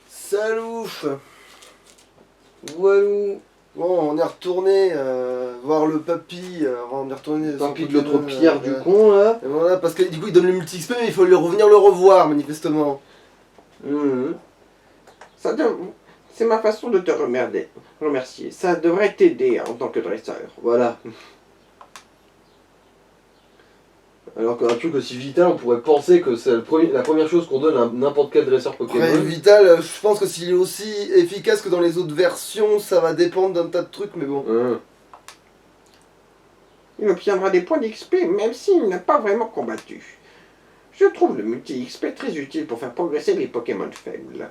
Salouf. Walou. Bon, on est retourné voir le papy. On est retourné. Papy de l'autre pierre du con là. Et voilà, parce que du coup il donne le multi-XP, mais il faut revenir le revoir manifestement. C'est ma façon de te remercier. Ça devrait t'aider en tant que dresseur. Voilà. Alors qu'un truc aussi vital, on pourrait penser que c'est la première chose qu'on donne à n'importe quel dresseur Pokémon. Ouais, vital, je pense que s'il est aussi efficace que dans les autres versions, ça va dépendre d'un tas de trucs, mais bon. Il obtiendra des points d'XP même s'il n'a pas vraiment combattu. Je trouve le multi-XP très utile pour faire progresser les Pokémon faibles.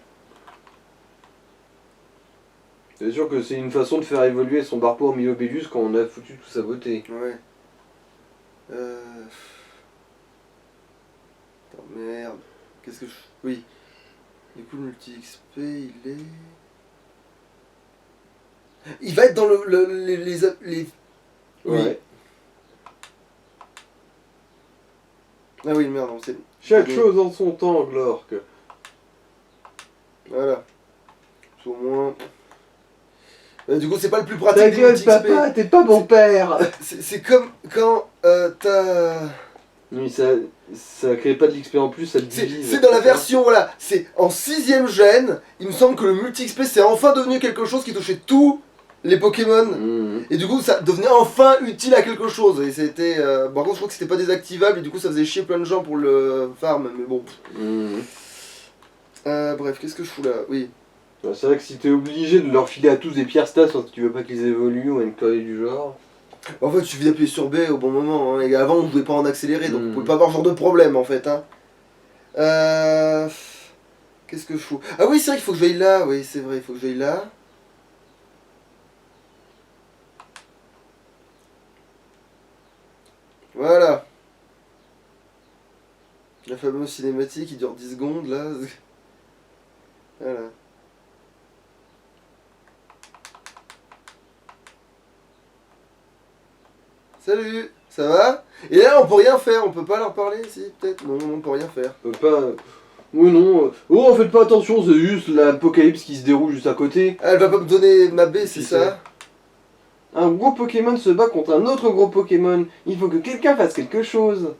C'est sûr que c'est une façon de faire évoluer son parcours au Milobellus quand on a foutu toute sa beauté. Ouais. Attends, merde. Qu'est-ce que je... Oui. Du coup, le multi-XP, il est... Il va être dans les... Oui. Ouais. Ah oui, merde, c'est... Chaque chose en son temps, Glork. Voilà. Au moins... du coup, c'est pas le plus pratique. Ta gueule, papa, t'es pas mon père. C'est comme quand t'as... Oui, ça crée pas de l'XP en plus, ça le divise. C'est dans la version, voilà, c'est en 6ème gène, il me semble que le multi-XP c'est enfin devenu quelque chose qui touchait tous les Pokémon. Et du coup, ça devenait enfin utile à quelque chose. Et c'était... par contre, je crois que c'était pas désactivable et du coup, ça faisait chier plein de gens pour le farm, mais bon. Bref, qu'est-ce que je fous là? Oui. C'est vrai que si t'es obligé de leur filer à tous des pierres stats parce que tu veux pas qu'ils évoluent ou une connerie du genre... En fait, il suffit d'appuyer sur B au bon moment. Hein. Et avant, on pouvait pas en accélérer, donc on pouvait pas avoir ce genre de problème en fait. Hein. Qu'est-ce que je fous? Ah oui, c'est vrai qu'il faut que j'aille là. Oui, c'est vrai, il faut que j'aille là. Voilà. La fameuse cinématique qui dure 10 secondes là. Voilà. Salut, ça va? Et là on peut rien faire, on peut pas leur parler si peut-être? Non, on peut rien faire. On peut pas... Oui non... Oh, faites pas attention, c'est juste l'apocalypse qui se déroule juste à côté. Ah, elle va pas me donner ma baie, c'est ça? Un gros Pokémon se bat contre un autre gros Pokémon. Il faut que quelqu'un fasse quelque chose.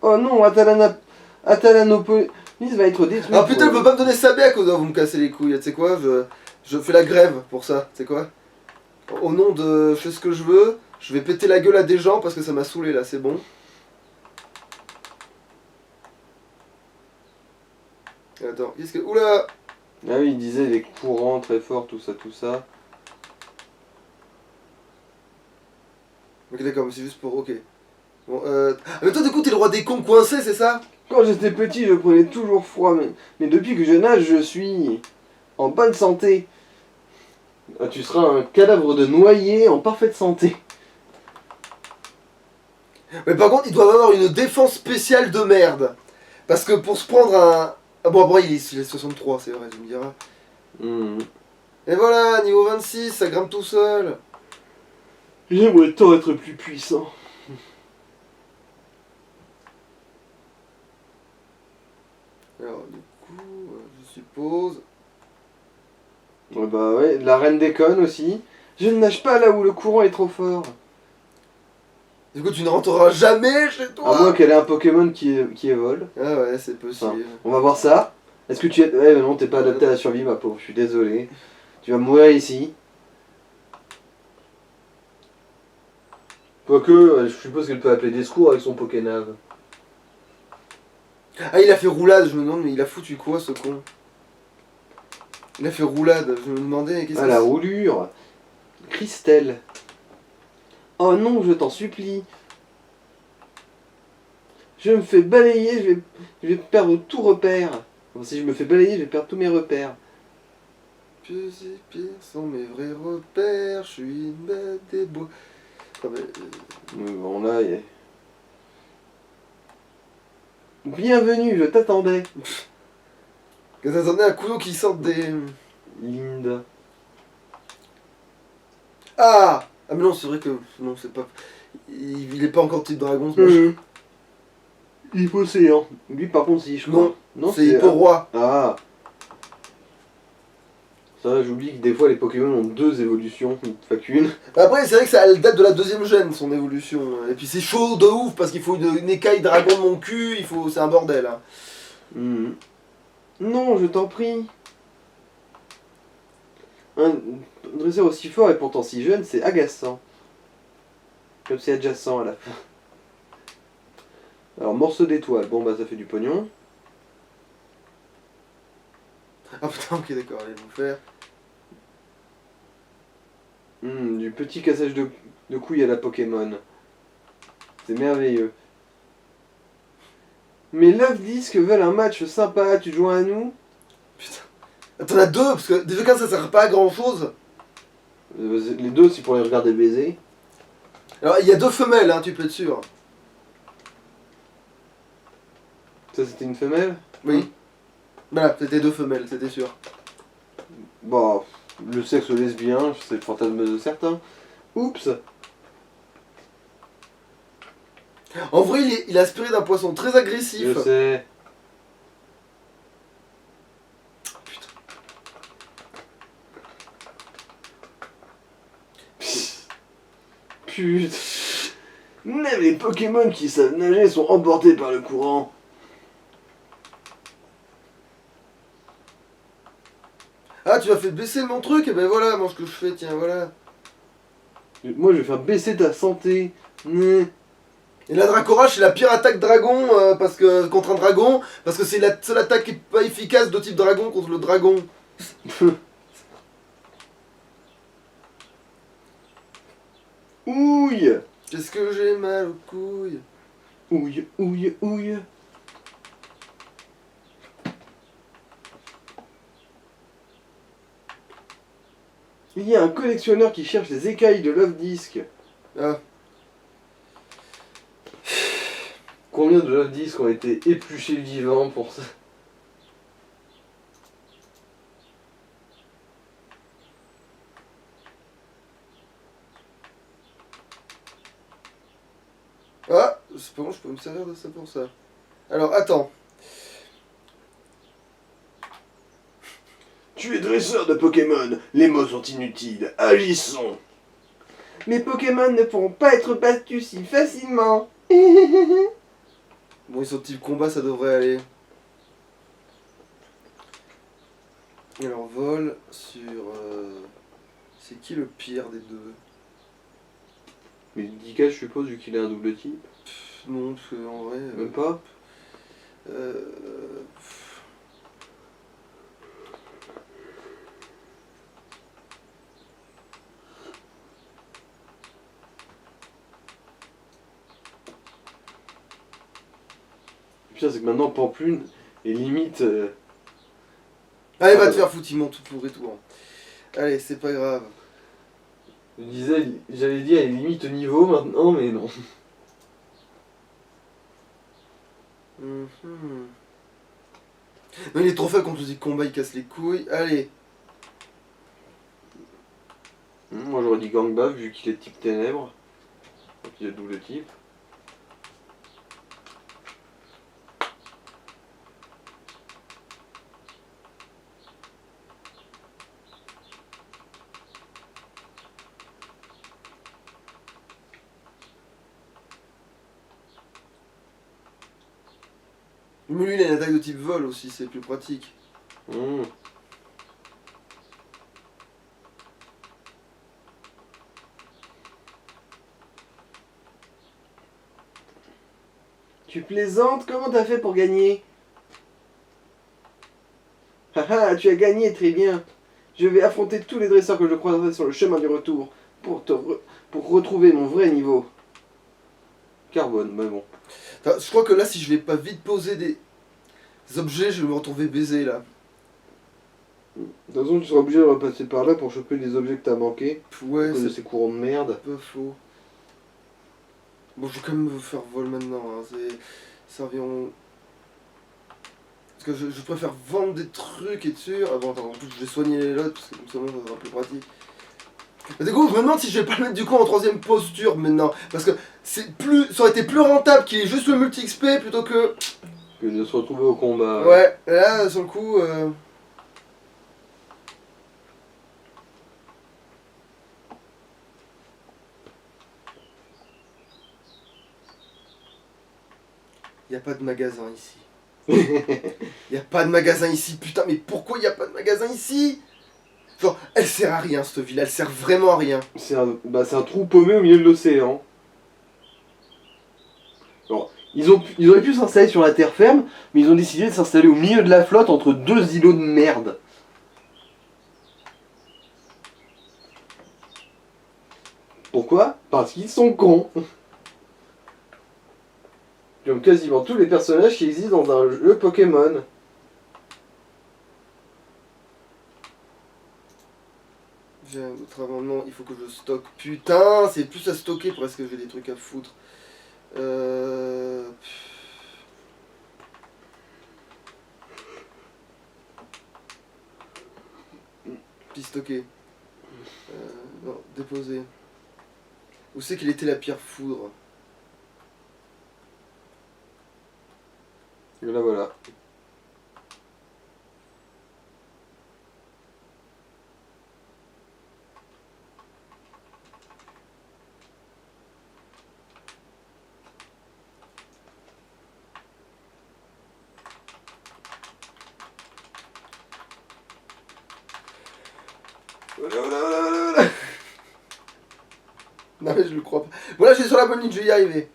Oh non, Atalanopolis va être détruit. Ah putain, elle peut pas me donner sa baie à cause de vous me cassez les couilles, tu sais quoi? Je fais la grève pour ça, tu sais quoi? Au nom de je fais ce que je veux, je vais péter la gueule à des gens parce que ça m'a saoulé là, c'est bon. Attends, qu'est-ce que... Oula! Ah oui, il disait les courants très forts, tout ça, tout ça. Ok d'accord, mais c'est juste pour... Ok. Bon, mais toi du coup t'es le roi des cons coincés, c'est ça? Quand j'étais petit, je prenais toujours froid, mais depuis que je nage, je suis en bonne santé. Ah, tu seras un cadavre de noyé en parfaite santé. Mais par contre, ils doivent avoir une défense spéciale de merde. Parce que pour se prendre un... Ah bon, après, il est 63, c'est vrai, tu me diras. Et voilà, niveau 26, ça grimpe tout seul. J'aimerais tant être plus puissant. Alors, du coup, je suppose... Ouais, bah ouais, la reine déconne aussi. Je ne nage pas là où le courant est trop fort. Du coup, tu ne rentreras jamais chez toi. À moins qu'elle ait un Pokémon qui évole. Ah ouais, c'est possible. Enfin, on va voir ça. Est-ce que tu es... Ouais, mais non, t'es pas adapté à la survie, ma pauvre. Je suis désolé. Tu vas mourir ici. Quoique, je suppose qu'elle peut appeler des secours avec son Pokénave. Ah, il a fait roulade, je me demande, mais il a foutu quoi, ce con? Il a fait roulade, je me demandais... qu'est-ce Ah, la roulure. Christelle. Oh non, je t'en supplie. Je me fais balayer, je vais perdre tout repère. Enfin, si je me fais balayer, je vais perdre tous mes repères. Pieux et pires sont mes vrais repères, je suis une bête des bois. Ah bah, Bon là, bienvenue, je t'attendais. que t'attendais un couillon qui sorte des... Linda. Ah! Ah mais non, c'est vrai que... Non, c'est pas... Il est pas encore type dragon, ce machin. Hypocéan. Lui par contre si je crois. Non, c'est Hippo-Roi. Ah. Ça j'oublie que des fois les Pokémon ont deux évolutions, pas qu'une. Après, c'est vrai que ça date de la deuxième gène, son évolution. Et puis c'est chaud de ouf parce qu'il faut une écaille dragon de mon cul, c'est un bordel. Hein. Non, je t'en prie. Un dresseur aussi fort et pourtant si jeune, c'est agaçant. Comme c'est adjacent à la fin. Alors, morceau d'étoile, bon bah ça fait du pognon. Ah putain, ok, d'accord, allez vous faire. Du petit cassage de couilles à la Pokémon. C'est merveilleux. Mais Love Disc veulent un match sympa, tu joues à nous? Putain. T'en as deux, parce que des deux cas ça sert pas à grand chose. Les deux, c'est pour les regarder baiser. Alors il y a deux femelles, hein, tu peux être sûr. Ça, c'était une femelle? Oui. Voilà, c'était deux femelles, c'était sûr. Bah, le sexe lesbien, c'est le fantasme de certains. Oups. En vrai, il est aspiré d'un poisson très agressif. Je sais. Putain. Même les Pokémon qui savent nager sont emportés par le courant. Ah, tu m'as fait baisser mon truc, et ben voilà, moi ce que je fais, tiens, voilà. Moi, je vais faire baisser ta santé. Et la Dracourage, c'est la pire attaque dragon parce que contre un dragon, parce que c'est la seule attaque qui est pas efficace de type dragon contre le dragon. Ouille. Qu'est-ce que j'ai mal aux couilles. Ouille, ouille, ouille. Il y a un collectionneur qui cherche les écailles de Love Disc. Ah. Combien de Love Disc ont été épluchés vivants pour ça? Ah, c'est pas bon, je peux me servir de ça pour ça. Alors, attends. Tu es dresseur de Pokémon, les mots sont inutiles, agissons. Mes Pokémon ne pourront pas être battus si facilement. Bon, ils sont type combat, ça devrait aller. Alors, vol sur... C'est qui le pire des deux? Mais Dika, je suppose, vu qu'il a un double type. Non, parce que en vrai... Même pas. Putain, c'est que maintenant Pamplune est limite. Allez, va te faire foutre, ils m'ont tout pourri tout. Hein. Allez, c'est pas grave. Je disais, j'allais dire, elle est limite au niveau maintenant, mais non. Non, il est trop faible quand on dit combat, il casse les couilles. Allez. Moi j'aurais dit Gangbaf vu qu'il est type ténèbres. Donc il est double type. Mais lui, il a une attaque de type vol aussi, c'est plus pratique. Tu plaisantes? Comment t'as fait pour gagner? Haha, tu as gagné, très bien. Je vais affronter tous les dresseurs que je croiserai sur le chemin du retour pour retrouver mon vrai niveau. Carbone, mais bon. Je crois que là, si je vais pas vite poser des objets, je vais me retrouver baisé là. De toute façon, tu seras obligé de repasser par là pour choper les objets que t'as manqués. Ouais, c'est ces courants de merde. Pas faux. Bon, je vais quand même me faire vol maintenant. Hein. C'est environ. Parce que je préfère vendre des trucs et sûr. Ah bon, attends, en plus, je vais soigner les lots parce que comme ça, ça sera plus pratique. Mais du coup, je me demande si je vais pas le mettre du coup en troisième posture maintenant. Parce que ça aurait été plus rentable qu'il ait juste le multi-XP plutôt que... Que de se retrouver au combat. Ouais, là, sur le coup... Y a pas de magasin ici. Y a pas de magasin ici, putain, mais pourquoi y a pas de magasin ici? Genre, elle sert à rien cette ville, elle sert vraiment à rien. C'est un trou paumé au milieu de l'océan. Alors, ils auraient pu s'installer sur la terre ferme, mais ils ont décidé de s'installer au milieu de la flotte entre deux îlots de merde. Pourquoi? Parce qu'ils sont cons. Comme quasiment tous les personnages qui existent dans un jeu Pokémon. J'ai un autre amendement, il faut que je stocke. Putain, c'est plus à stocker presque que j'ai des trucs à foutre. Puis stocker. Non, déposer. Où c'est qu'il était la pierre foudre? Et là voilà. Non mais je le crois pas. Voilà, je suis sur la bonne ligne, je vais y arriver.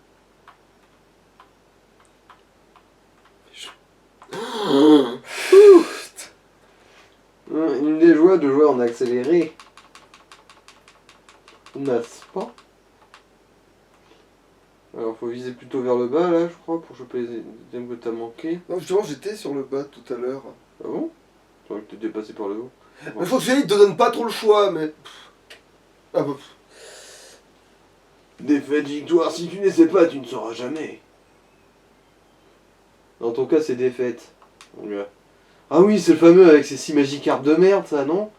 Une des joies de jouer en accéléré. N'est-ce pas? Alors faut viser plutôt vers le bas là je crois pour choper les items que t'as manqué. Non, justement, j'étais sur le bas tout à l'heure. Ah bon? Je croyais que t'étais passé par le haut. Mais je crois que celui-là, il te donne pas trop le choix, mais... Ah bah... Défaite, victoire, si tu n'essaies pas, tu ne sauras jamais. Dans ton cas, c'est défaite. Ah oui, c'est le fameux avec ses 6 Magikarp de merde, ça, non?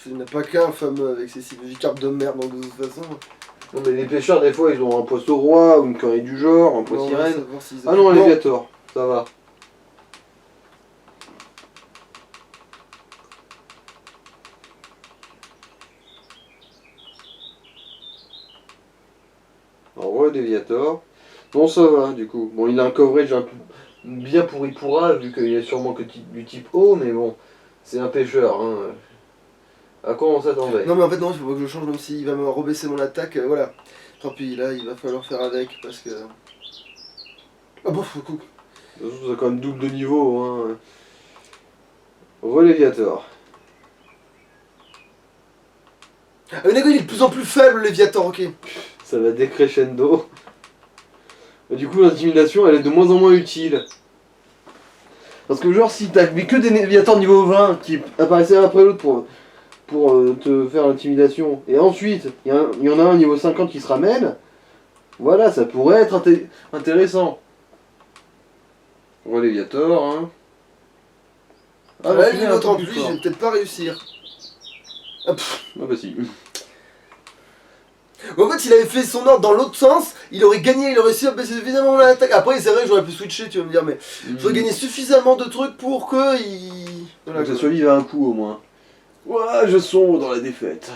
Il n'y en a pas qu'un fameux avec ces cartes de merde, donc de toute façon... Non, mais les pêcheurs, des fois, ils ont un poisson roi ou une connerie du genre, un Non, on va poisson-sirène. savoir s'ils Ah non, appuient. Léviator, ça va. Alors, ouais, Léviator. Bon, ça va, du coup. Bon, il a un coverage un peu bien pourri pourra, vu qu'il est sûrement que du type haut, mais bon, c'est un pêcheur, hein. À quoi on s'attendait? Non mais en fait non, il faut pas que je change même s'il va me rebaisser mon attaque, voilà. Tant pis, là il va falloir faire avec parce que... Ah bon, coucou. De toute façon, c'est quand même double de niveau, hein. Reléviator. Ah mais d'accord, il est de plus en plus faible le Léviator, ok. Ça va décrescendo. Et du coup, l'intimidation, elle est de moins en moins utile. Parce que genre, si t'as mis que des Léviators niveau 20 qui apparaissaient un après l'autre pour te faire l'intimidation, et ensuite, il y en a un niveau 50 qui se ramène, voilà, ça pourrait être intéressant. Reléviator, hein. Ah là, celui-là, l'autre un en peu plus, fort. je vais peut-être pas réussir. Ah, pff. Ah bah si. En fait, s'il avait fait son ordre dans l'autre sens, il aurait gagné, il aurait réussi à baisser suffisamment l'attaque. Après, c'est vrai que j'aurais pu switcher, tu vas me dire, mais j'aurais gagné suffisamment de trucs pour que il... Voilà, Donc ça quoi. survive à un coup au moins. Ouais, je sombre dans la défaite.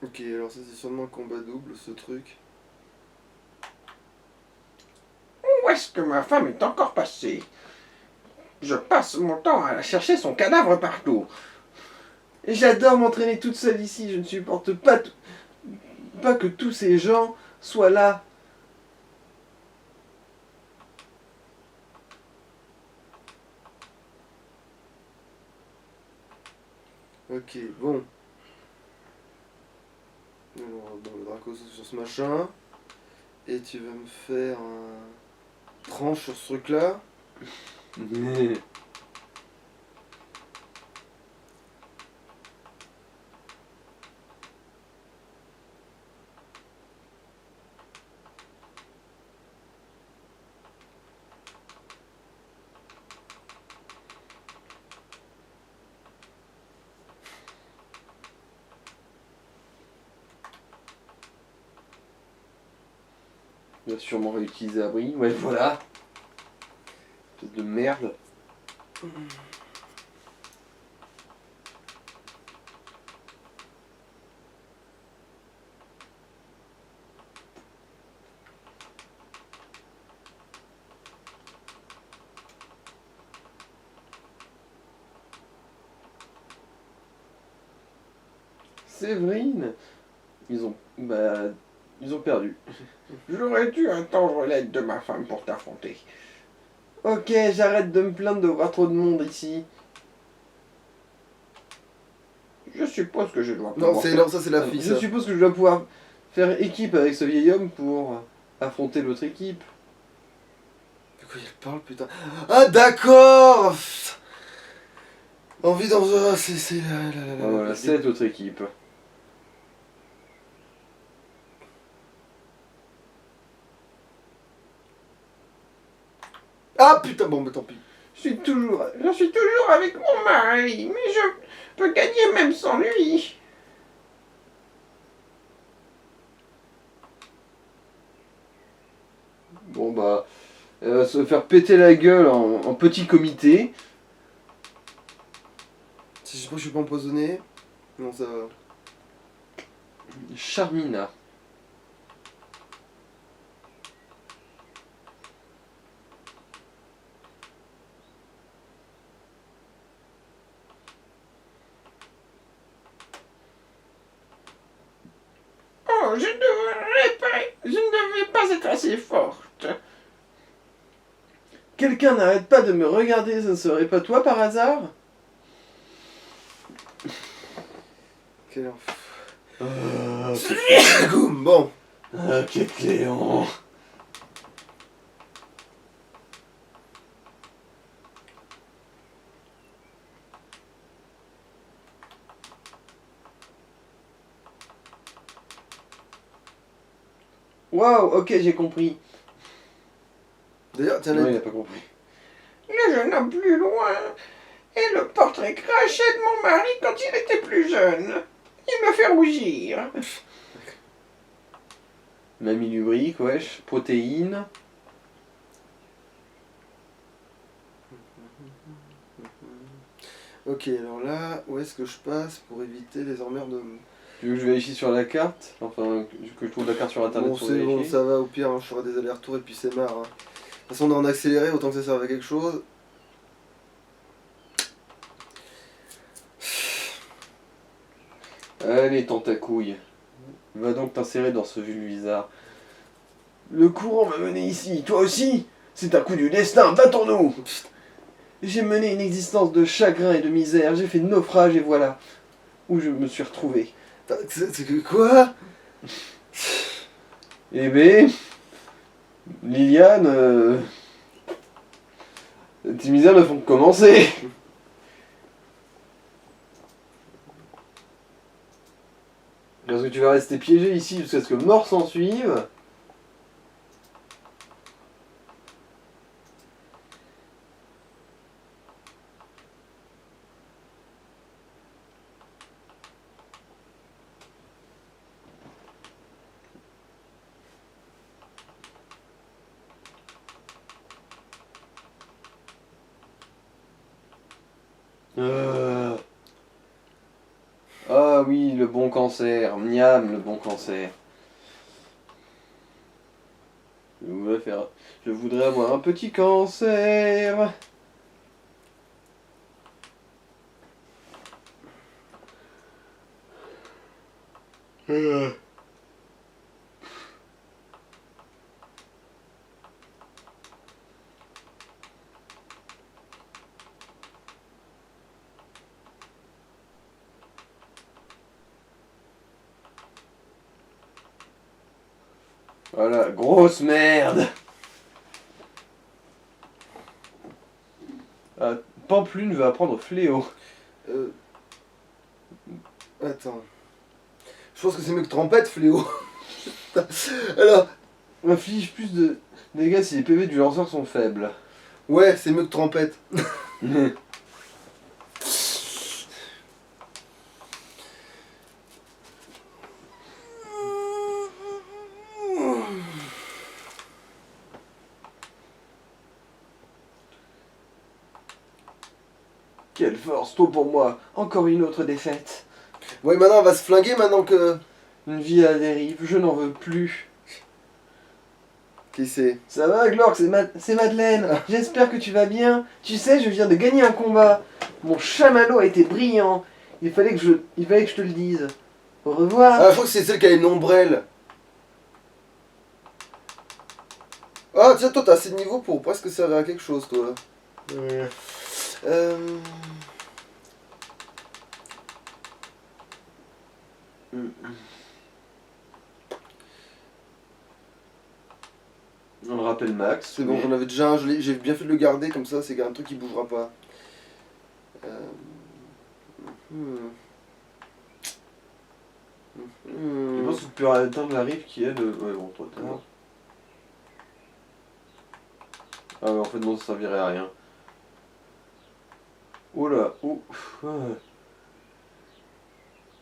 Ok, alors ça c'est sûrement un combat double, ce truc. Où est-ce que ma femme est encore passée? Je passe mon temps à chercher son cadavre partout. Et j'adore m'entraîner toute seule ici, je ne supporte pas que tous ces gens soient là. Ok, bon. Alors, bon, le Draco c'est sur ce machin. Et tu vas me faire un tranche sur ce truc là. Il va sûrement réutiliser abri. Ouais, voilà. Espèce de merde. Séverine. Ils ont perdu. J'aurais dû attendre l'aide de ma femme pour t'affronter. Ok, j'arrête de me plaindre de voir trop de monde ici. Je suppose que je dois Non, pouvoir c'est faire- non, ça c'est la fille. Je Ça. suppose que je dois pouvoir faire équipe avec ce vieil homme pour affronter l'autre équipe. De quoi il parle, putain? Ah, d'accord. Envie d'en. Ah, c'est. Voilà, c'est l'autre équipe. Ah, putain, bon, mais tant pis. Je suis toujours avec mon mari, mais je peux gagner même sans lui. Bon bah, elle va se faire péter la gueule en petit comité. Si je sais pas, je suis pas empoisonné. Non, ça va. Charmina. Oh, je ne devais pas être assez forte. Quelqu'un n'arrête pas de me regarder, ça ne serait pas toi par hasard? Quel enfer. Ah, Bon. quel Cléon. Waouh, ok, j'ai compris. D'ailleurs, tiens, Non, là. il n'a pas compris. Le jeune homme plus loin est le portrait craché de mon mari quand il était plus jeune. Il me fait rougir. Mamie lubrique, wesh, protéines. Ok, alors là, où est-ce que je passe pour éviter les emmerdements? Tu veux que je vérifie sur la carte? Enfin, que je trouve la carte sur internet Bon, pour c'est bon, vérifier. ça va, au pire, hein, je ferai des allers-retours et puis c'est marre. Hein. De toute façon, on est en accéléré, autant que ça serve à quelque chose. Allez, tentacouille. Va donc t'insérer dans ce vulvisard. Le courant m'a mené ici, toi aussi? C'est un coup du destin, battons-nous! J'ai mené une existence de chagrin et de misère, j'ai fait naufrage et voilà où je me suis retrouvé. C'est que quoi? Eh ben, Liliane, tes misères ne font que commencer. Parce que tu vas rester piégé ici jusqu'à ce que mort s'en suive. Ah oui, le bon cancer. Miam, le bon cancer. Je voudrais avoir un petit cancer. Voilà, grosse merde. Ah, Pampelune veut apprendre Fléau. Attends. Je pense que c'est mieux que Trompette, Fléau. Alors, Inflige plus de dégâts si les PV du lanceur sont faibles. ouais, c'est mieux que Trompette. Quelle force, toi pour moi. Encore une autre défaite. Ouais, maintenant on va se flinguer maintenant que... Une vie à la dérive, je n'en veux plus. Qui c'est? Ça va, Glork, c'est Madeleine. J'espère que tu vas bien. Tu sais, je viens de gagner un combat. Mon chamallow a été brillant. Il fallait que je te le dise. Au revoir. Ah, je crois que c'est celle qui a les nombrelles. Ah, tiens, toi, t'as assez de niveau pour presque servir à quelque chose, toi. Euh... On le rappelle Max. C'est bon, j'en avais déjà un, j'ai bien fait de le garder, comme ça, c'est un truc qui bougera pas. Je pense que tu peux atteindre la rive qui est de... Ouais, bon, toi, t'es mort. Ah, mais en fait, non, ça servirait à rien. Oh là, oh.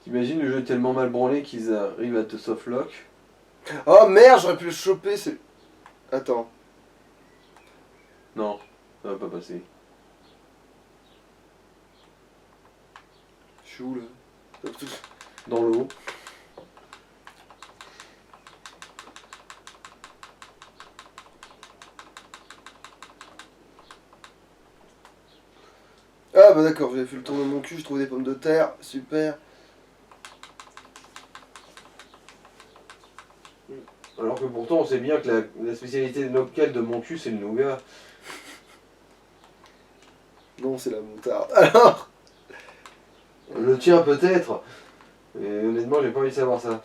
T'imagines le jeu est tellement mal branlé qu'ils arrivent à te softlock. Oh merde, j'aurais pu le choper, c'est... Attends. Non, ça va pas passer. Je suis où, là? Dans l'eau. Ah bah d'accord, j'avais fait le tour de mon cul, je trouvais des pommes de terre, super. Alors que pourtant on sait bien que la spécialité locale de mon cul c'est le nougat. Non, c'est la moutarde. Alors Le tien peut-être. Mais honnêtement j'ai pas envie de savoir ça.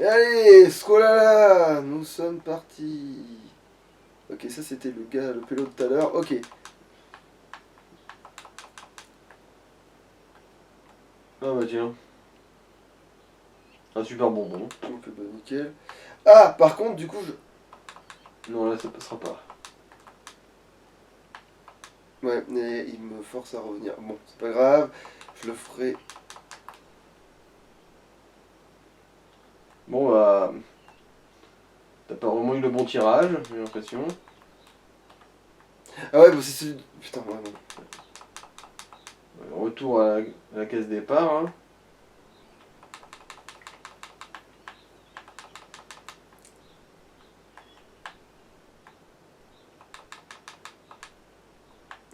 Allez, scolala, nous sommes partis. Ok, ça c'était le gars, le pélo de tout à l'heure, ok. Ah bah tiens. Un super bonbon. Ok, bah nickel. Ah, par contre, du coup, Non là ça passera pas. Ouais, mais il me force à revenir. Bon, c'est pas grave, je le ferai. Bon bah... T'as pas vraiment eu le bon tirage, j'ai l'impression. Ah ouais, bah c'est celui... Putain, ouais, non. Retour à la case départ. Hein.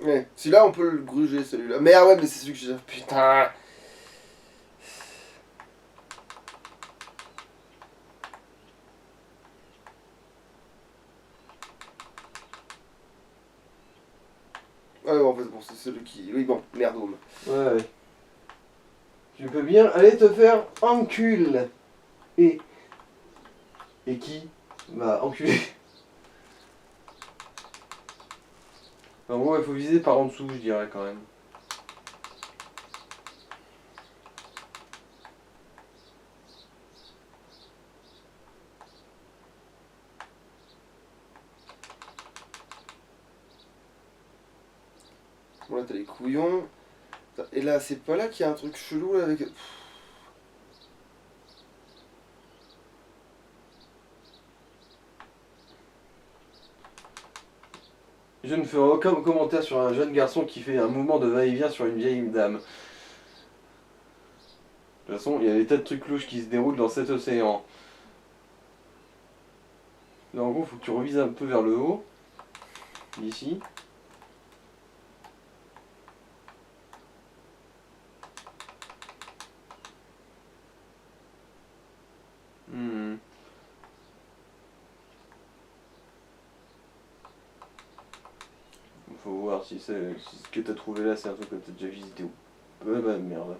Ouais, celui-là on peut le gruger, celui-là. Merde, ouais, mais c'est celui que j'ai... Putain. Ah ouais, en fait, bon, c'est celui qui... Oui, bon, merdome. Ouais. Tu peux bien aller te faire enculer. Et qui bah enculé. En gros il faut viser par en dessous je dirais quand même. Bon, là, t'as les couillons. Et là, c'est pas là qu'il y a un truc chelou, là, avec... Je ne ferai aucun commentaire sur un jeune garçon qui fait un mouvement de va-et-vient sur une vieille dame. De toute façon, il y a des tas de trucs louches qui se déroulent dans cet océan. Là, en gros, il faut que tu revises un peu vers le haut. D'ici. Faut voir si ce que t'as trouvé là, c'est un truc que t'as déjà visité ou... Ouais bah merde.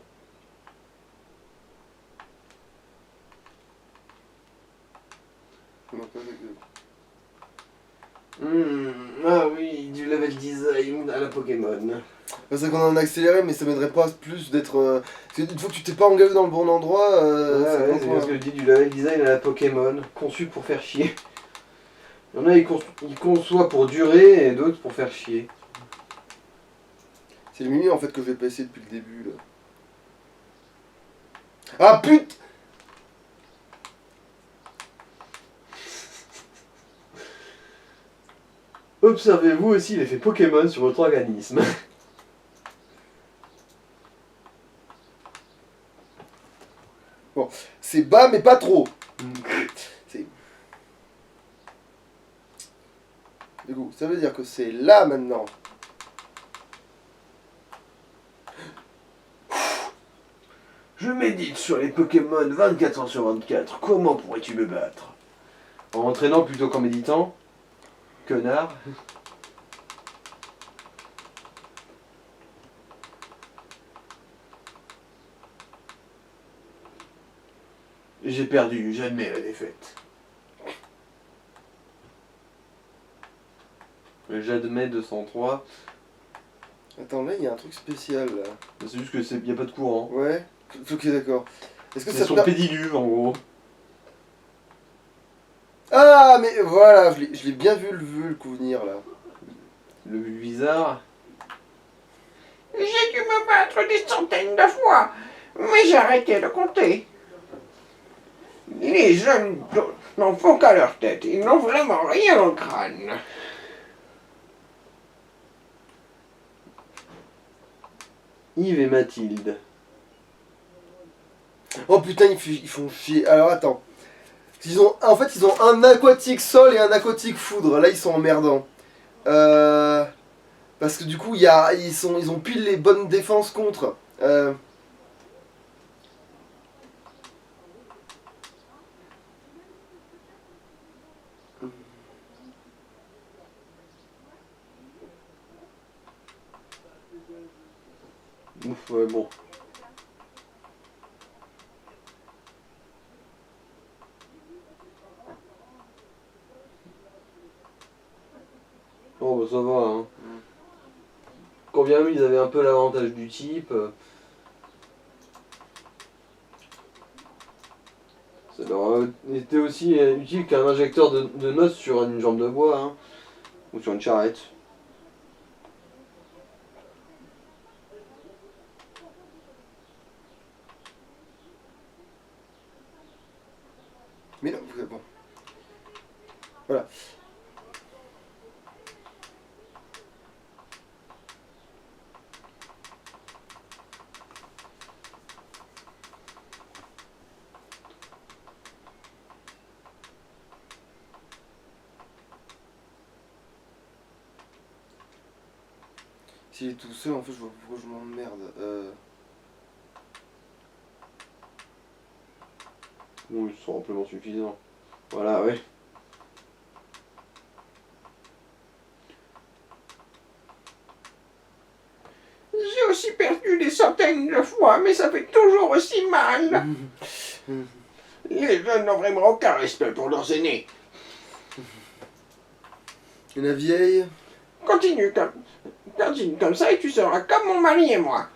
Ah oui, du level design à la Pokémon. C'est qu'on en a accéléré, mais ça m'aiderait pas plus d'être... Une fois que tu t'es pas engagé dans le bon endroit... ouais, c'est bien ce que je dis, du level design à la Pokémon, conçu pour faire chier. Il y en a, ils conçoivent pour durer, et d'autres pour faire chier. C'est le menu en fait que je vais pas essayer depuis le début là. Ah putain. Observez-vous aussi l'effet Pokémon sur votre organisme. C'est bas mais pas trop. C'est... Du coup, ça veut dire que c'est là maintenant. Je médite sur les Pokémon 24 heures sur 24. Comment pourrais-tu me battre? En entraînant plutôt qu'en méditant? Connard. J'ai perdu, j'admets la défaite. J'admets 203. Attends, là, il y a un truc spécial, là. C'est juste que c'est y a pas de courant. Ouais. Ok, d'accord. Est-ce que C'est ça son te... pédiluve en gros. Ah, mais voilà, je l'ai bien vu le coup venir, là. Le bizarre. J'ai dû me battre des centaines de fois, mais j'ai arrêté de compter. Les jeunes n'en font qu'à leur tête, ils n'ont vraiment rien dans le crâne. Yves et Mathilde. Oh putain, ils font chier. Alors, attends. En fait, ils ont un aquatique sol et un aquatique foudre. Là, ils sont emmerdants. Parce que du coup, ils ont pile les bonnes défenses contre. Ouf, ouais, bon. Oh, bah ça va, hein. Quand bien même ils avaient un peu l'avantage du type. Ça leur a été aussi utile qu'un injecteur de noces sur une jambe de bois, hein. Ou sur une charrette. Mais non, bon. Voilà. S'il est tout seul, en fait, je vois pourquoi je m'emmerde. Bon, ils sont amplement suffisants. Voilà, ouais. J'ai aussi perdu des centaines de fois, mais ça fait toujours aussi mal. Les jeunes n'ont vraiment aucun respect pour leurs aînés. Et la vieille? Continue comme ça et tu seras comme mon mari et moi.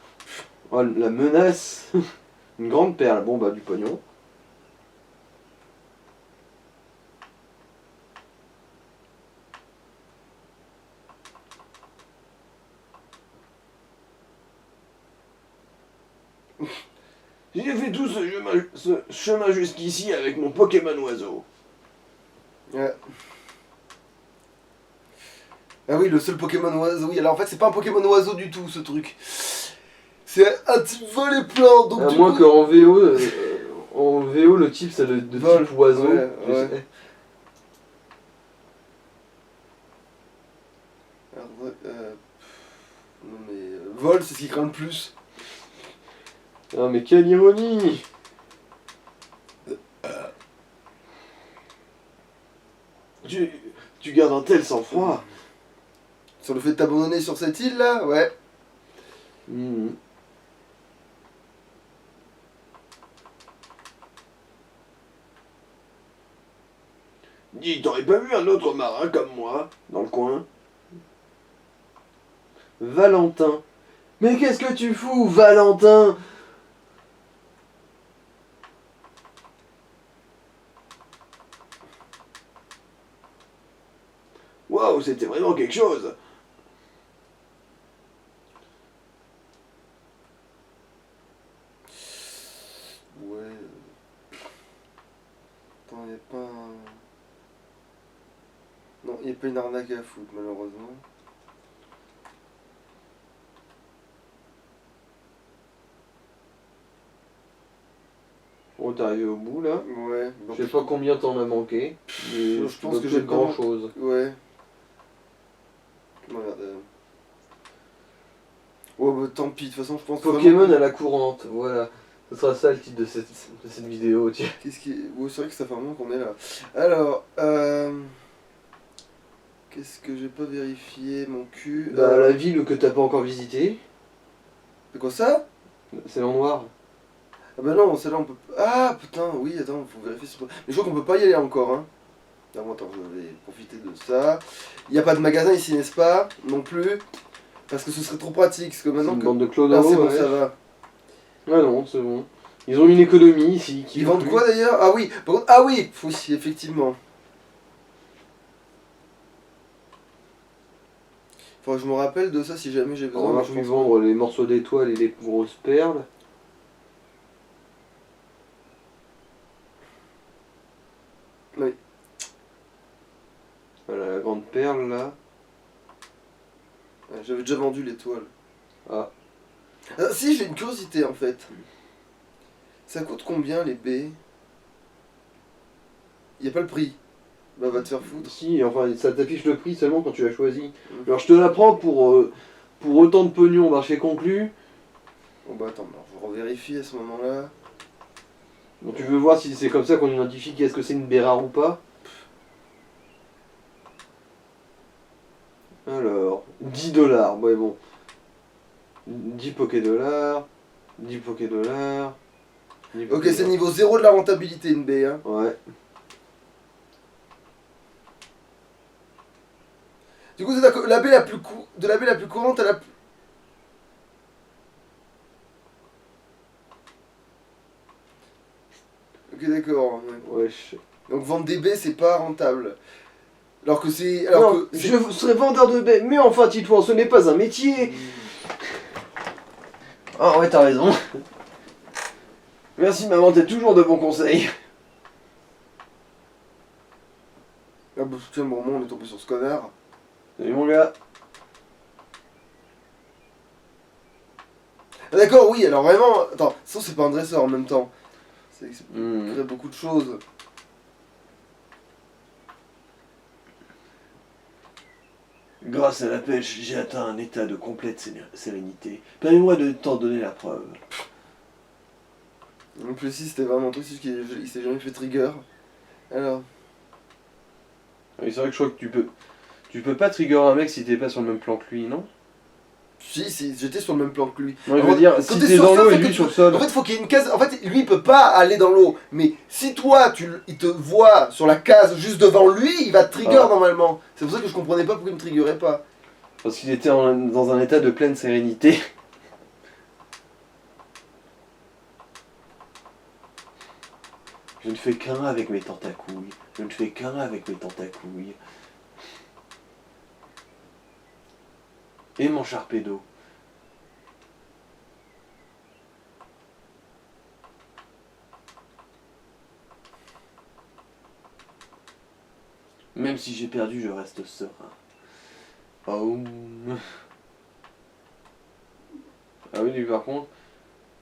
Oh, la menace. Une grande perle. Bon, bah, du pognon. J'ai fait tout ce chemin jusqu'ici avec mon Pokémon oiseau. Ouais. Ah oui, le seul Pokémon oiseau. Oui, alors en fait, c'est pas un Pokémon oiseau du tout, ce truc. C'est un type vol et plan. Donc À du moins coup... qu'en VO, le type, c'est de Vol, type oiseau. ouais, Je ouais. sais. Alors, non mais... vol, c'est ce qui craint le plus. Ah, mais quelle ironie! Tu gardes un tel sang-froid. Sur le fait de t'abandonner sur cette île, là? Ouais. Mhm. Dis, t'aurais pas vu un autre marin comme moi, dans le coin? Valentin. Mais qu'est-ce que tu fous, Valentin? Waouh, c'était vraiment quelque chose. Ouais. pas une arnaque à foutre, malheureusement. Bon, t'es arrivé au bout là. Ouais. Bon, Je sais pas combien t'en as manqué. Mais je pense que j'ai grand pas- chose. Ouais. Merde. Ouais, bah tant pis, de toute façon, je pense Pokémon vraiment- à la courante, voilà. Ce sera ça le titre de cette vidéo, tiens. Qu'est-ce qui... Ouais, c'est vrai que ça fait un moment qu'on est là. Alors, qu'est-ce que j'ai pas vérifié, mon cul Bah, la ville que t'as pas encore visitée, C'est quoi ça? c'est en noir. Ah bah non, celle-là on peut... Ah putain, oui, attends, faut vérifier sur... Mais je crois qu'on peut pas y aller encore, hein. Non, attends, je vais profiter de ça. Il n'y a pas de magasin ici, n'est-ce pas? Non plus. Parce que ce serait trop pratique, parce que C'est maintenant une que... bande de clodos, Là, c'est bon, ouais. ça va. Ah non, c'est bon. Ils ont une économie ici. Qui Ils vaut vendent plus. quoi d'ailleurs? Ah oui, par contre... Ah oui, oui, effectivement. Faut que je me rappelle de ça si jamais j'ai On besoin. va mais je pense- vendre les morceaux d'étoiles et les grosses perles. Oui. Voilà, la grande perle là. Ouais, j'avais déjà vendu l'étoile. Ah. Ah, si, j'ai une curiosité en fait. Ça coûte combien les baies? Y a pas le prix. Bah va te faire foutre. Si, enfin, ça t'affiche le prix seulement quand tu l'as choisi. Alors je te la prends pour autant de pognon, marché conclu. Bon bah attends, alors, je revérifie à ce moment-là. Donc tu veux voir si c'est comme ça qu'on identifie est-ce que c'est une baie rare ou pas. Alors, 10 $. Ouais, bon. 10 Poké-dollars. 10 Poké-dollars. 10 Ok, Poké-dollars. c'est niveau 0 de la rentabilité une baie. Hein. Ouais. Du coup, c'est d'accord. La baie la plus de la baie la plus courante à la plus... Ok, d'accord. Ouais. Wesh. Donc vendre des baies, c'est pas rentable. Alors que c'est... Alors Non, que je serais vendeur de baies, mais enfin, Titouan, ce n'est pas un métier. Ah ouais, t'as raison. Merci maman, t'as toujours de bons conseils. Ah bah tiens, bon, on est tombé sur ce connard. Salut mon gars. Ah, d'accord, oui, alors vraiment... Attends, ça c'est pas un dresseur en même temps. C'est Hmm. crée beaucoup de choses. Grâce à la pêche, j'ai atteint un état de complète sérénité. Permets-moi de t'en donner la preuve. En plus, si c'était vraiment un truc, c'est juste qu'il s'est jamais fait trigger. Alors... Oui, c'est vrai que je crois que tu peux pas trigger un mec si t'es pas sur le même plan que lui, non? Si, j'étais sur le même plan que lui. Non, je En veux fait, dire, quand si t'es t'es sur dans ça, l'eau faut et que lui tu- sur le sol. En fait, faut qu'il y ait une case. En fait, lui, il peut pas aller dans l'eau. Mais si toi, il te voit sur la case juste devant lui, il va te trigger Ah. normalement. C'est pour ça que je comprenais pas pourquoi il me triggerait pas. Parce qu'il était dans un état de pleine sérénité. Je ne fais qu'un avec mes tentacouilles. Je ne fais qu'un avec mes tentacouilles. Et mon charpédo. Même si j'ai perdu, je reste serein. Oh. Ah oui, lui par contre.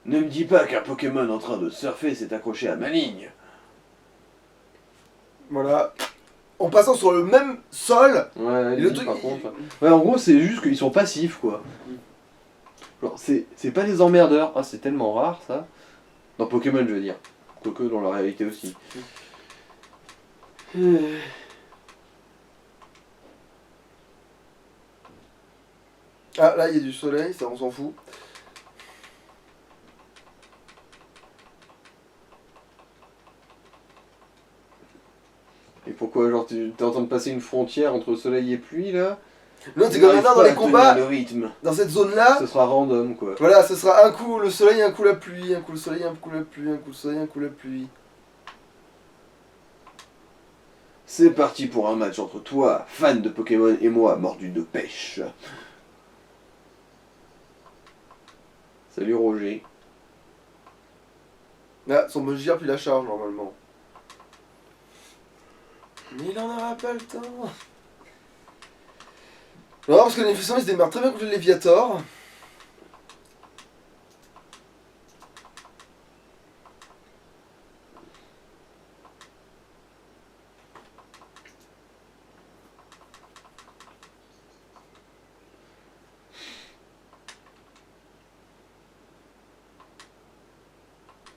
Ne me dis pas qu'un Pokémon en train de surfer s'est accroché à ma ligne. Voilà. En passant sur le même sol. Ouais, Et lui, le truc, par il- contre. Ouais, en gros, c'est juste qu'ils sont passifs, quoi. Genre, c'est pas des emmerdeurs. Ah, c'est tellement rare, ça. Dans Pokémon, je veux dire. Quoique dans la réalité aussi. Ah, là, il y a du soleil, ça, on s'en fout. Et pourquoi, genre, t'es en train de passer une frontière entre soleil et pluie, là? L'autre, c'est comme J'arrive maintenant dans pas les à tenir combats, le rythme. dans cette zone-là. Ce sera random, quoi. Voilà, ce sera un coup le soleil, un coup la pluie, un coup le soleil, un coup la pluie, un coup le soleil, un coup la pluie. C'est parti pour un match entre toi, fan de Pokémon, et moi, mordu de pêche. Salut Roger. Là, son Mogier puis la charge normalement. Mais il en aura pas le temps. Non, parce que l'Infestation il se démarre très bien contre le Léviator.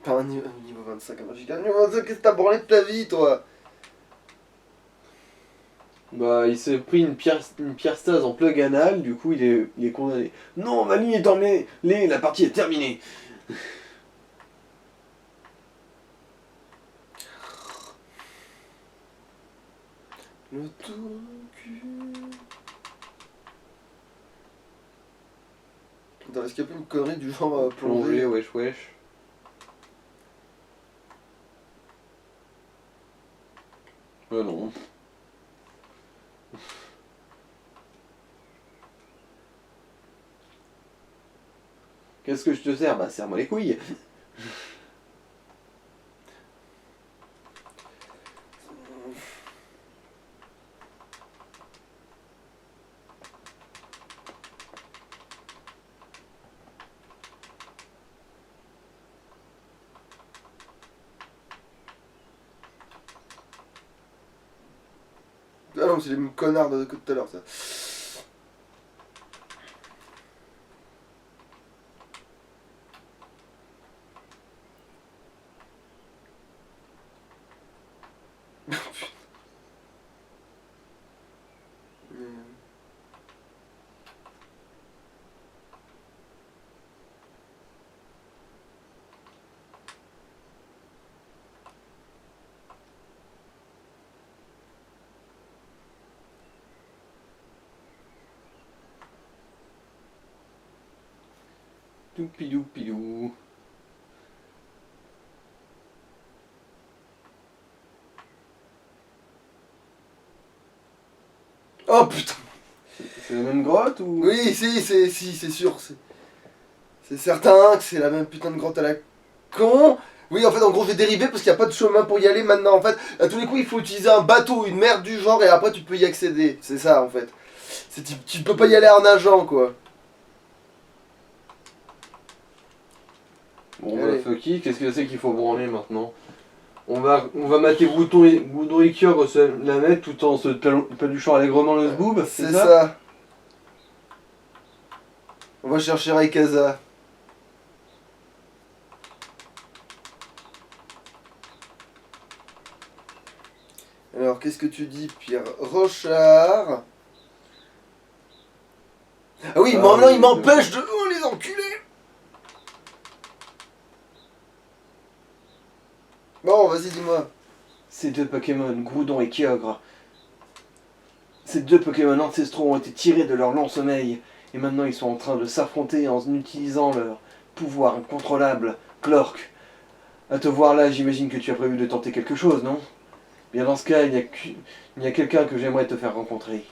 Pas un niveau 25, un Magikarp. Niveau 25, qu'est-ce que t'as branlé de ta vie, toi? Bah, il s'est pris une pierre stase en plug anal, du coup, il est condamné. Non, ma ligne est emmêlée, la partie est terminée. Le tour du cul. Attends, est-ce qu'il y a pas une connerie du genre Plongé, plongée? wesh wesh. Non. Qu'est-ce que je te sers? Bah, serre-moi les couilles. Ah non, c'est les mêmes connards de tout à l'heure, ça. Toupidou pidou. Oh putain! C'est la même grotte ou? Oui, c'est sûr. C'est certain que c'est la même putain de grotte à la con. Oui, en fait, en gros, je vais dériver parce qu'il n'y a pas de chemin pour y aller maintenant. En fait, à tous les coups, il faut utiliser un bateau, une merde du genre, et après, tu peux y accéder. C'est ça, en fait. Tu peux pas y aller en nageant, quoi. Bon bah Allez. fucky, qu'est-ce que c'est qu'il faut branler maintenant? On va mater Gouton et Kyogre se la mettre tout en se paluchant allègrement le zboob, C'est ça. On va chercher Rayquaza. Alors, qu'est-ce que tu dis, Pierre Rochard? Ah oui, maintenant, il m'empêche de... Oh, les enculés! Bon, vas-y, dis-moi. Ces deux Pokémon, Groudon et Kyogre, ces deux Pokémon ancestraux ont été tirés de leur long sommeil, et maintenant ils sont en train de s'affronter en utilisant leur pouvoir incontrôlable. Glork, à te voir là, j'imagine que tu as prévu de tenter quelque chose, non? Bien dans ce cas, il y a quelqu'un que j'aimerais te faire rencontrer.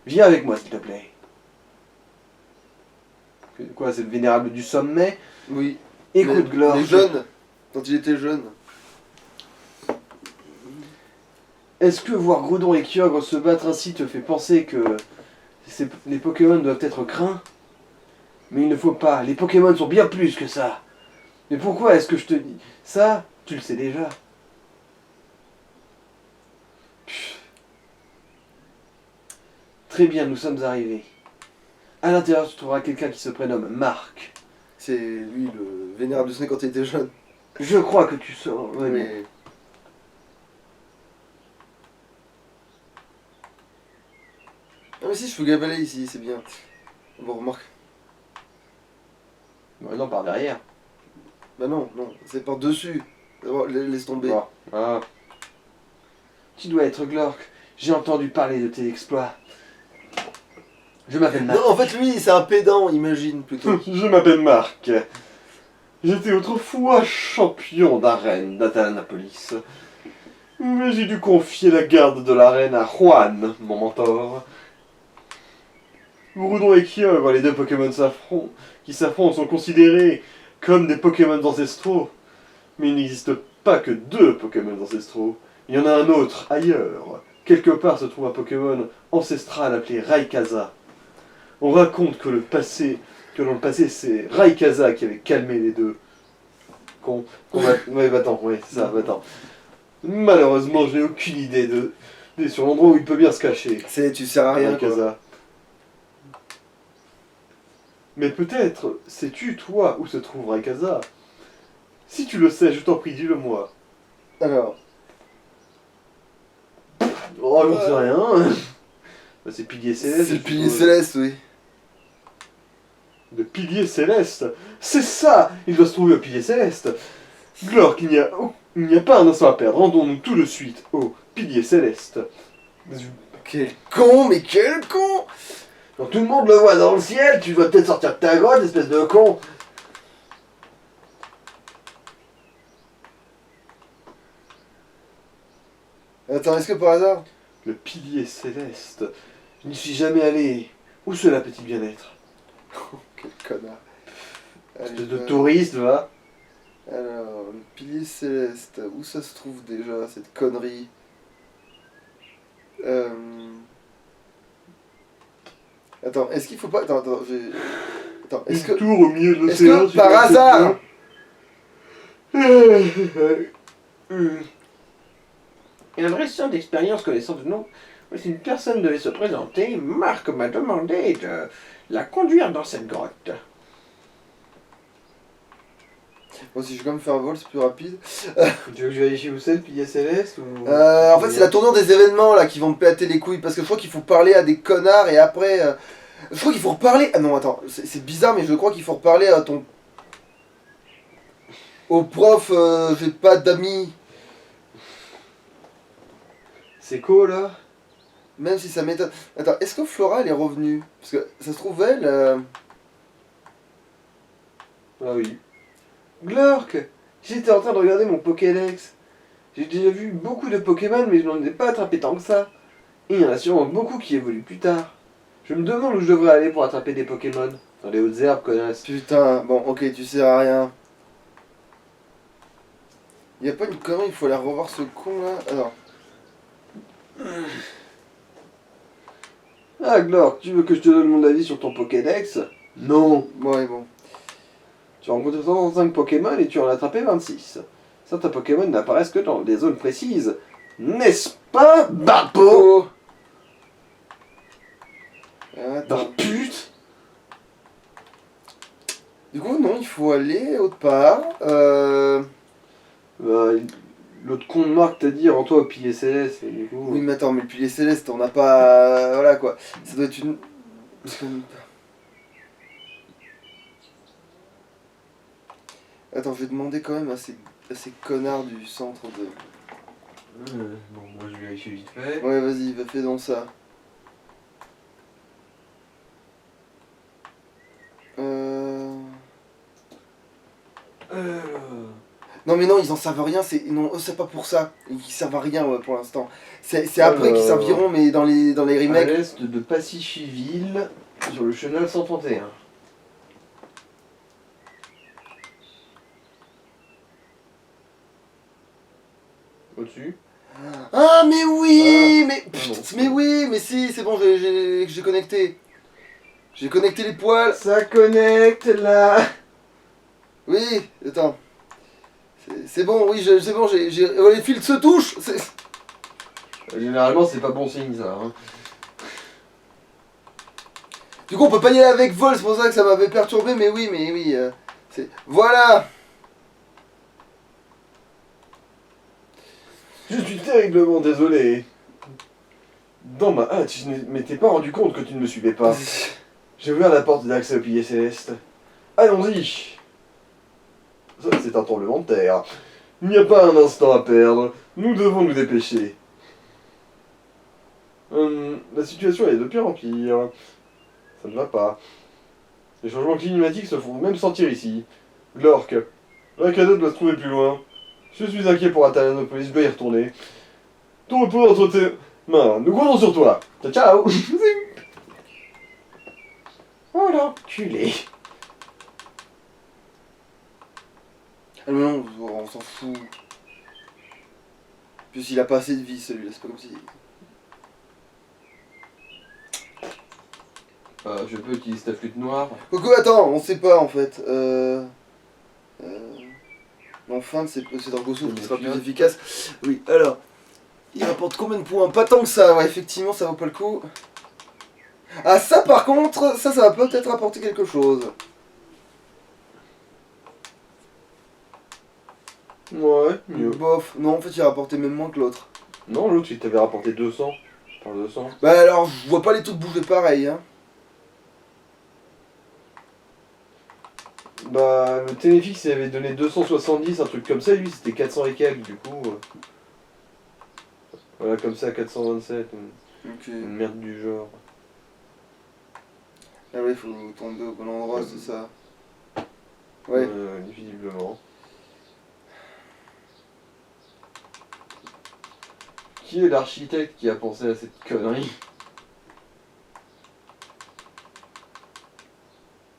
Viens avec moi, s'il te plaît. Quoi, c'est le vénérable du sommet? Oui. Écoute, Glork. Les jeunes. Quand il était jeune. Est-ce que voir Groudon et Kyogre se battre ainsi te fait penser que les Pokémon doivent être craints? Mais il ne faut pas, les Pokémon sont bien plus que ça. Mais pourquoi est-ce que je te dis ça? Tu le sais déjà. Très bien, nous sommes arrivés. À l'intérieur, tu trouveras quelqu'un qui se prénomme Marc. C'est lui, le vénérable du Snake quand il était jeune. Je crois que tu sors. Ouais, mais- Mais... Ah mais si, je peux gavaler ici, c'est bien. Bon, remarque. Bah non, par derrière. Bah non, c'est par dessus. D'abord, laisse tomber. Bon. Ah. Tu dois être Glork. J'ai entendu parler de tes exploits. Je m'appelle Marc. Non, en fait, lui, c'est un pédant, imagine, plutôt. Je m'appelle Marc. J'étais autrefois champion d'arène d'Atalanapolis. Mais j'ai dû confier la garde de l'arène à Juan, mon mentor. Groudon et Kyogre, les deux Pokémon qui s'affrontent, sont considérés comme des Pokémon ancestraux. Mais il n'existe pas que deux Pokémon ancestraux. Il y en a un autre, ailleurs, Quelque part se trouve un Pokémon ancestral appelé Rayquaza. On raconte que dans le passé, c'est Rayquaza qui avait calmé les deux. Ouais, va-t'en, ouais, c'est ça, va-t'en. Malheureusement, je n'ai aucune idée sur l'endroit où il peut bien se cacher. Tu sers à rien, quoi. Rayquaza. Mais peut-être sais-tu, toi, où se trouve Rayquaza? Si tu le sais, je t'en prie, dis-le-moi. Alors, Oh, j'en sais rien. Bah, c'est Pilier Céleste. c'est le je pilier suppose. céleste, oui. Le Pilier Céleste. C'est ça. Il doit se trouver au Pilier Céleste. Glork, il n'y a pas un instant à perdre. Rendons-nous tout de suite au Pilier Céleste. Quel con, mais quel con! Quand tout le monde le voit dans le ciel, tu dois peut-être sortir de ta grotte, espèce de con. Attends, est-ce que par hasard... Le Pilier Céleste. Je n'y suis jamais allé. Où cela peut-il bien être? Quel connard. Allez, Espèce de touriste, va. Alors, le pilier céleste, où ça se trouve déjà, cette connerie? Attends, est-ce qu'il faut pas... Attends, Attends, est-ce que... Tour au milieu de Est-ce l'océan. que, par hasard... Une récente d'expérience connaissant de nom, si une personne devait se présenter, Marc m'a demandé de la conduire dans cette grotte. Bon, si je vais quand même faire un vol, c'est plus rapide. Tu veux que je vérifie où c'est le Pilier Céleste ou... En fait, c'est la tournure des événements, là, qui vont me péter les couilles, parce que je crois qu'il faut parler à des connards, et après... Je crois qu'il faut reparler... Ah non, attends, c'est bizarre, mais je crois qu'il faut reparler à ton... Au prof, j'ai pas d'amis. C'est quoi là? Même si ça m'étonne. Attends, est-ce que Flora, elle est revenue? Parce que ça se trouve, elle... Ah oui. Glork, j'étais en train de regarder mon Pokédex. J'ai déjà vu beaucoup de Pokémon, mais je n'en ai pas attrapé tant que ça. Et il y en a sûrement beaucoup qui évoluent plus tard. Je me demande où je devrais aller pour attraper des Pokémon. Dans les hautes herbes, connasse. Putain, bon, ok, tu sers à rien. Y'a pas une connerie, il faut aller revoir ce con là. Alors, Ah Glork, tu veux que je te donne mon avis sur ton Pokédex? Non. ouais, bon. Tu as rencontré 135 Pokémon et tu en as attrapé 26. Certains Pokémon n'apparaissent que dans des zones précises. N'est-ce pas, Bapo? Oh Dans Attends. pute. Du coup, non, il faut aller autre part. L'autre con de Marc t'a dit rends-toi au Pilier Céleste et du coup... Oui, mais attends, mais le pilier céleste, on n'a pas. Voilà quoi. Ça doit être une. Attends, je vais demander quand même à ces connards du centre de. Bon, moi je vérifie vite fait. Ouais, vas-y, fais donc ça. Non mais non, ils en savent rien, non, eux, c'est pas pour ça. Ils servent à rien ouais, pour l'instant. C'est après qu'ils serviront, mais dans les À remakes. l'est de Passifiville, sur le chenal 131. Au-dessus. Ah mais oui, mais Ah non. mais oui, mais si, c'est bon, j'ai connecté. J'ai connecté les poils. Ça connecte là. Oui, attends. C'est bon, oui, c'est bon, oh, les fils se touchent. Généralement c'est pas bon signe ça. Hein. Du coup, on peut pas y aller avec vol, c'est pour ça que ça m'avait perturbé, mais oui, voilà. Je suis terriblement désolé. Dans ma hâte, je ne m'étais pas rendu compte que tu ne me suivais pas. J'ai ouvert la porte d'accès au Pilier Céleste. Allons-y. Ça, c'est un tremblement de terre. Il n'y a pas un instant à perdre. Nous devons nous dépêcher. La situation est de pire en pire. Ça ne va pas. Les changements climatiques se font même sentir ici. Glork, la cadeau doit se trouver plus loin. Je suis inquiet pour Atalanopolis, je dois y retourner. Ton repos entre tes mains. Nous comptons sur toi. Ciao, ciao. Oh l'enculé. Ah mais non, on s'en fout. Puis il a pas assez de vie celui-là, c'est pas comme si. Je peux utiliser ta flûte noire. Coco, attends, on sait pas en fait. Enfin, c'est Dragoso qui sera plus efficace. Oui, alors. Il rapporte combien de points? Pas tant que ça, ouais, effectivement, ça vaut pas le coup. Ah, ça par contre, ça va peut-être apporter quelque chose. Ouais, mieux. Bof, non, en fait, il a rapporté même moins que l'autre. Non, l'autre, il t'avait rapporté 200. Par 200. Bah alors, je vois pas les trucs bouger pareil, hein. Bah, le Téléfix, il avait donné 270, un truc comme ça, lui, c'était 400 et quelques, du coup. Voilà, comme ça, 427. Ok. Une merde du genre. Ah ouais, faut tomber au bon endroit, c'est ça. Ouais. Visiblement. Qui est l'architecte qui a pensé à cette connerie?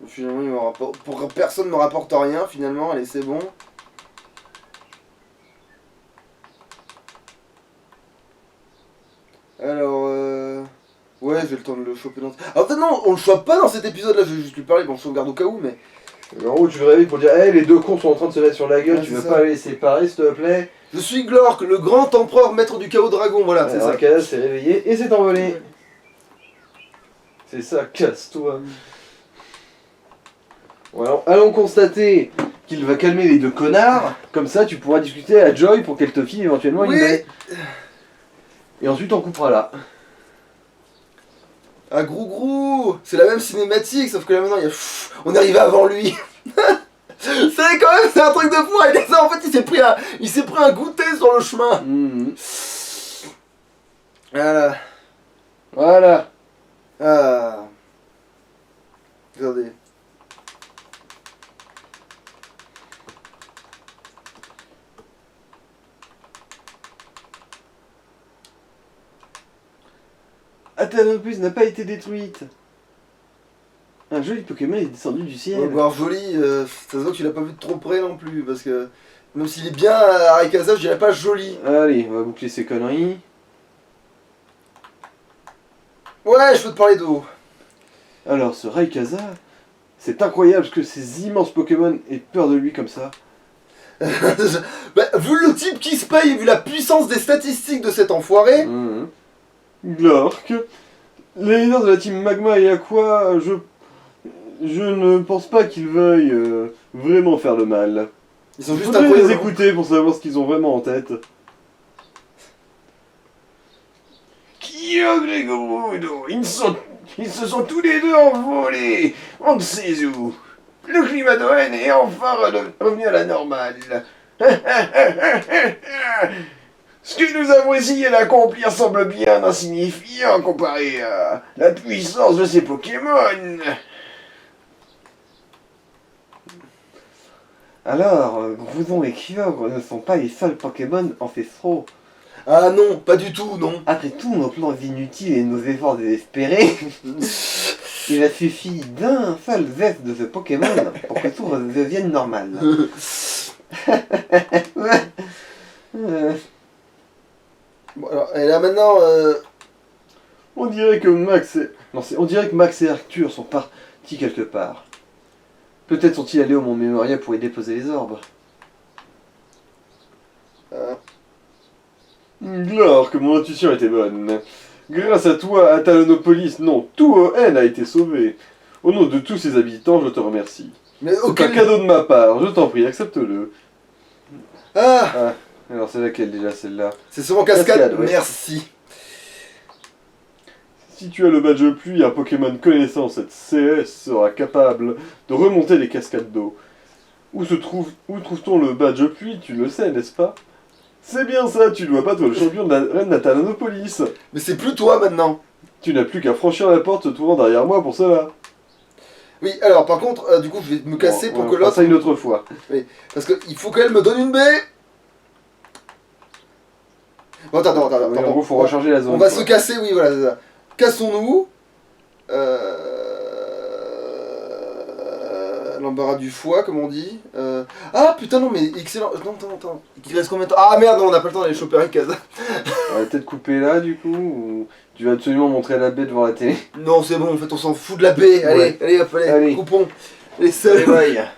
Finalement, il me rapporte... personne me rapporte rien, finalement, allez, c'est bon. Alors, ouais, j'ai le temps de le choper dans... Alors peut-être non, on le chope pas dans cet épisode-là, je vais juste lui parler, bon, je sauvegarde au cas où, mais... En gros, tu le réveilles pour dire, hey, les deux cons sont en train de se mettre sur la gueule, Ouais, tu c'est veux ça. pas les séparer, s'il te plaît? Je suis Glork, le grand empereur maître du chaos dragon, voilà, c'est ça. Arcada s'est réveillé et s'est envolé. C'est ça, casse-toi. Bon, alors, allons constater qu'il va calmer les deux connards, comme ça tu pourras discuter à Joy pour qu'elle te file éventuellement une Oui. baie. Et ensuite on coupera là. Ah, Grou, c'est la même cinématique, sauf que là maintenant, il y a... on est arrivé avant lui. C'est quand même, c'est un truc de fou, avec ça, en fait, il s'est pris un goûter sur le chemin. Voilà. Voilà. Ah. Regardez. Athanopus n'a pas été détruite. Un joli Pokémon est descendu du ciel. Ouais, alors joli, ça se voit que tu l'as pas vu de trop près non plus, parce que même s'il est bien à Rayquaza, je dirais pas joli. Allez, on va boucler ces conneries. Ouais, je peux te parler d'eau. Alors, ce Rayquaza, c'est incroyable que ces immenses Pokémon aient peur de lui comme ça. Bah, vu le type qui se paye et vu la puissance des statistiques de cet enfoiré, Glork. Les leaders de la team Magma et Aqua, je ne pense pas qu'ils veuillent vraiment faire le mal. ils sont Il juste faudrait les incroyables. écouter pour savoir ce qu'ils ont vraiment en tête. Kyogre et Gerudo, ils se sont tous les deux envolés, on ne sait où. Le climat de haine est enfin revenu à la normale. Ce que nous avons essayé d'accomplir semble bien insignifiant comparé à la puissance de ces Pokémon. Alors, Groudon et Kyogre ne sont pas les seuls Pokémon ancestraux. Ah non, pas du tout, non. Après tous nos plans inutiles et nos efforts désespérés, il a suffi d'un seul geste de ce Pokémon pour que tout redevienne normal. Bon, alors, et là maintenant, On dirait que Max et... Non, on dirait que Max et Arthur sont partis quelque part. Peut-être sont-ils allés au Mont Mémorial pour y déposer les orbes. Glork, mon intuition était bonne. Grâce à toi, Atalanopolis, non, tout ON a été sauvé. Au nom de tous ses habitants, je te remercie. mais C'est auquel... un cadeau de ma part, je t'en prie, accepte-le. Ah, Alors c'est laquelle déjà, celle-là? c'est sûrement cascade, Cascade, ouais. merci. Si tu as le badge pluie, un Pokémon connaissant cette CS sera capable de remonter les cascades d'eau. Où trouve-t-on le badge pluie? Tu le sais, n'est-ce pas? C'est bien ça, tu dois battre le champion de la reine Natalanopolis. Mais c'est plus toi maintenant. Tu n'as plus qu'à franchir la porte, te trouvant derrière moi pour cela. Oui, alors par contre, du coup, je vais me casser Bon, pour on que fera l'autre... ça une autre fois. Parce qu'il faut qu'elle me donne une baie. Bon, attends. Oui, en gros, faut recharger la zone. On va quoi. se casser, oui, voilà, c'est ça. Cassons-nous. l'embarras du foie, comme on dit. Ah putain, non, mais excellent. Non, attends. Il reste combien de temps? Ah merde, non, on n'a pas le temps d'aller choper un casa. On va peut-être couper là du coup, ou tu vas absolument montrer la baie devant la télé. Non, c'est bon, en fait, on s'en fout de la baie. Allez, Ouais. allez, hop, allez, Allez. coupons. Les seuls. Allez, bye.